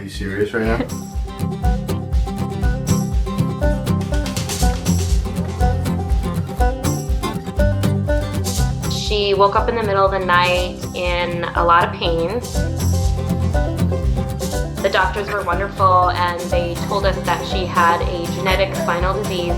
you serious right now? She woke up in the middle of the night in a lot of pain. The doctors were wonderful and they told us that she had a genetic spinal disease.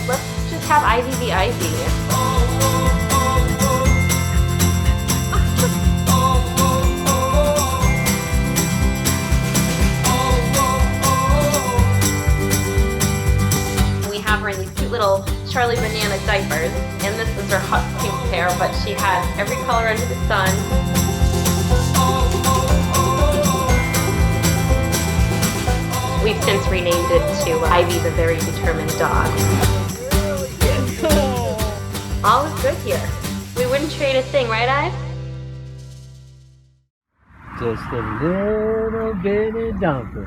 Let's just have Ivy be Ivy. We have her in these cute little Charlie Banana diapers, and this is her hot pink hair, but she has every color under the sun. We've since renamed it to Ivy the Very Determined Dog. All is good here. We wouldn't trade a thing, right, Ive? Just a little bitty donkey.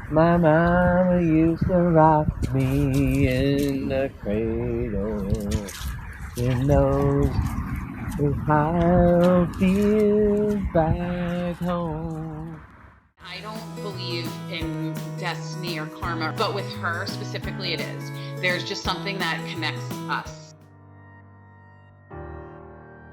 My mama used to rock me in the cradle. It knows how it feels back home. I don't believe in destiny or karma, but with her specifically it is. There's just something that connects us.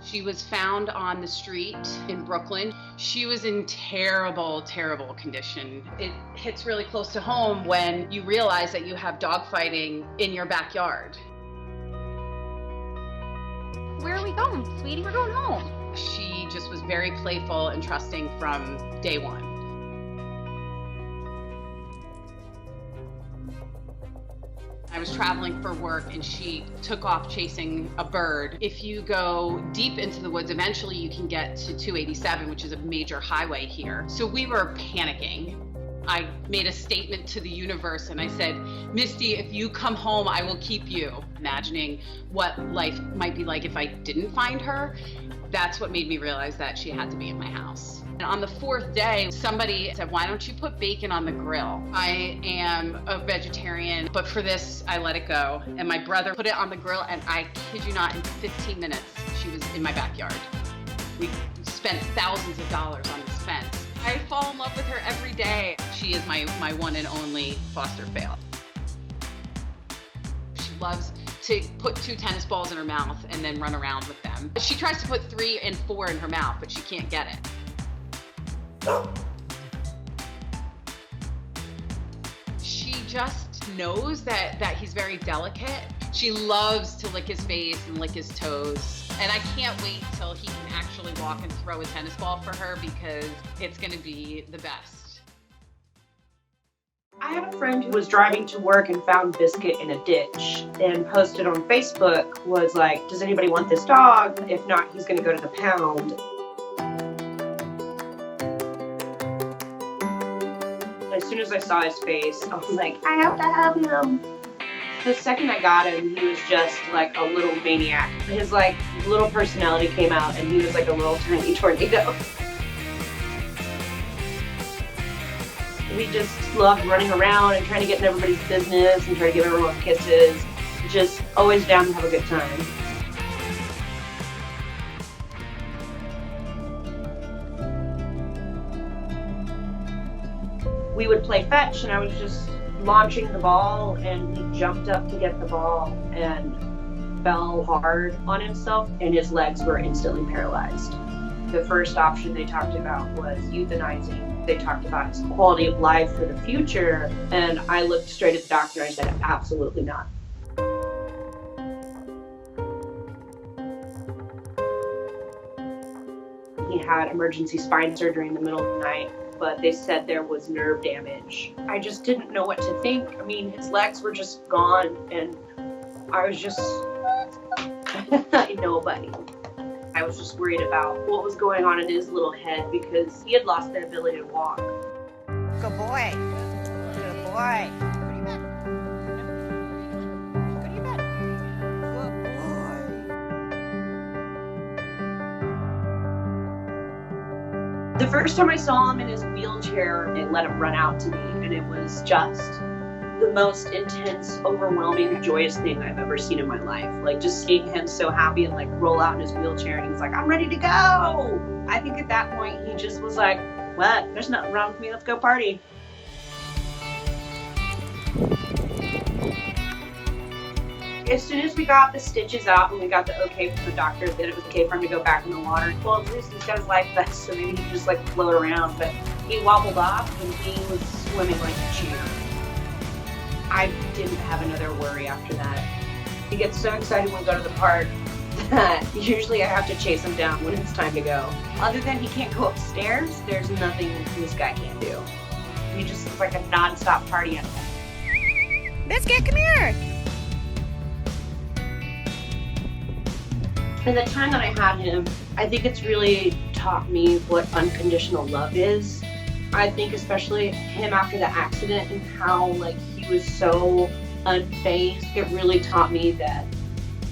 She was found on the street in Brooklyn. She was in terrible, terrible condition. It hits really close to home when you realize that you have dogfighting in your backyard. Where are we going, sweetie? We're going home. She just was very playful and trusting from day one. I was traveling for work and she took off chasing a bird. If you go deep into the woods, eventually you can get to 287, which is a major highway here. So we were panicking. I made a statement to the universe and I said, Misty, if you come home, I will keep you. Imagining what life might be like if I didn't find her. That's what made me realize that she had to be in my house. And on the fourth day, somebody said, why don't you put bacon on the grill? I am a vegetarian, but for this, I let it go. And my brother put it on the grill, and I kid you not, in 15 minutes, she was in my backyard. We spent thousands of dollars on this fence. I fall in love with her every day. She is my one and only foster fail. She loves to put 2 tennis balls in her mouth and then run around with them. She tries to put 3 and 4 in her mouth, but she can't get it. She just knows that he's very delicate. She loves to lick his face and lick his toes. And I can't wait till he can actually walk and throw a tennis ball for her because it's gonna be the best. I had a friend who was driving to work and found Biscuit in a ditch and posted on Facebook, was like, does anybody want this dog? If not, he's gonna go to the pound. As soon as I saw his face, I was like, I have to have him. The second I got him, he was just like a little maniac. His like little personality came out and he was like a little tiny tornado. We just loved running around and trying to get in everybody's business and trying to give everyone kisses. Just always down to have a good time. We would play fetch and I was just launching the ball and he jumped up to get the ball and fell hard on himself and his legs were instantly paralyzed. The first option they talked about was euthanizing. They talked about his quality of life for the future and I looked straight at the doctor and I said, absolutely not. He had emergency spine surgery in the middle of the night, but they said there was nerve damage. I just didn't know what to think. I mean, his legs were just gone and I was just nobody. I was just worried about what was going on in his little head because he had lost the ability to walk. Good boy. Good boy. Go to your bed. Go to your bed. Good boy. The first time I saw him in his wheelchair, it let him run out to me, and it was just the most intense, overwhelming, joyous thing I've ever seen in my life. Like, just seeing him so happy and like roll out in his wheelchair, and he's like, I'm ready to go. I think at that point he just was like, what? There's nothing wrong with me. Let's go party. As soon as we got the stitches out and we got the okay from the doctor that it was okay for him to go back in the water, well, at least he's got his life vest, so maybe he can just like float around. But he wobbled off and he was swimming like a cheer. I didn't have another worry after that. He gets so excited when we go to the park that usually I have to chase him down when it's time to go. Other than he can't go upstairs, there's nothing this guy can't do. He just is like a non-stop party animal. Biscuit, come here. In the time that I had him, I think it's really taught me what unconditional love is. I think especially him after the accident and how like he was so unfazed, it really taught me that,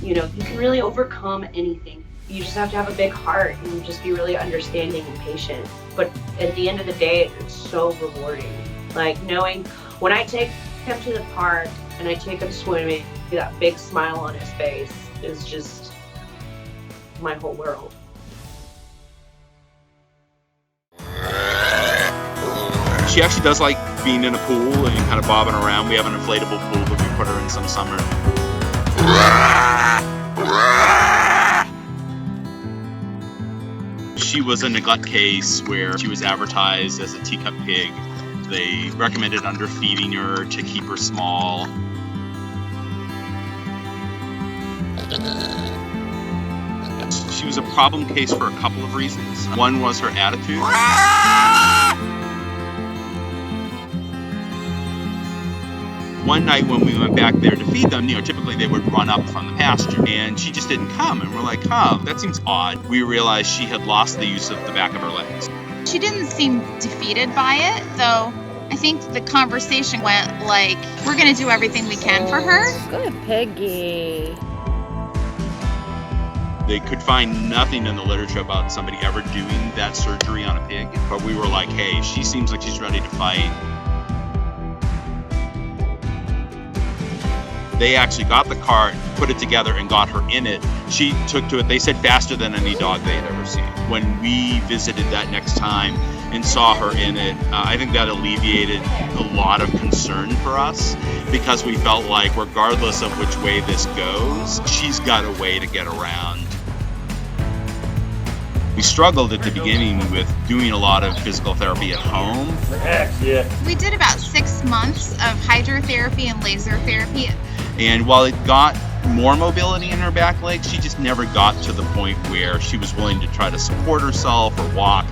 you know, you can really overcome anything. You just have to have a big heart and just be really understanding and patient. But at the end of the day, it's so rewarding. Like knowing when I take him to the park and I take him swimming, that big smile on his face is just my whole world. She actually does like being in a pool and kind of bobbing around. We have an inflatable pool that we put her in some summer. She was a neglect case where she was advertised as a teacup pig. They recommended underfeeding her to keep her small. She was a problem case for a couple of reasons. One was her attitude. One night when we went back there to feed them, you know, typically they would run up from the pasture, and she just didn't come. And we're like, oh, that seems odd. We realized she had lost the use of the back of her legs. She didn't seem defeated by it, though. I think the conversation went like, we're gonna do everything we can for her. Good piggy. They could find nothing in the literature about somebody ever doing that surgery on a pig. But we were like, hey, she seems like she's ready to fight. They actually got the cart, put it together, and got her in it. She took to it, they said, faster than any dog they had ever seen. When we visited that next time and saw her in it, I think that alleviated a lot of concern for us, because we felt like regardless of which way this goes, she's got a way to get around. We struggled at the beginning with doing a lot of physical therapy at home. We did about 6 months of hydrotherapy and laser therapy. And while it got more mobility in her back legs, she just never got to the point where she was willing to try to support herself or walk.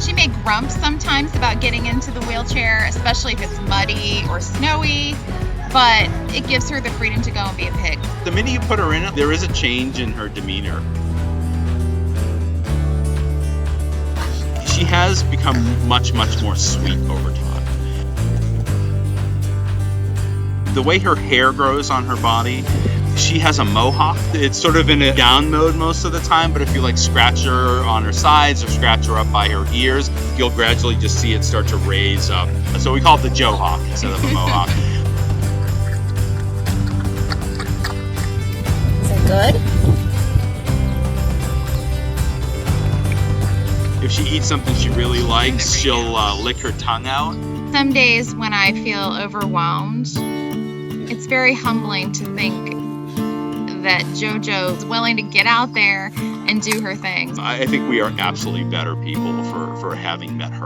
She may grump sometimes about getting into the wheelchair, especially if it's muddy or snowy, but it gives her the freedom to go and be a pig. The minute you put her in it, there is a change in her demeanor. She has become much, much more sweet over time. The way her hair grows on her body, she has a mohawk. It's sort of in a down mode most of the time, but if you like scratch her on her sides or scratch her up by her ears, you'll gradually just see it start to raise up. So we call it the Joe Hawk instead of a mohawk. Is it good? If she eats something she really likes, she'll lick her tongue out. Some days when I feel overwhelmed, it's very humbling to think that JoJo is willing to get out there and do her thing. I think we are absolutely better people for having met her.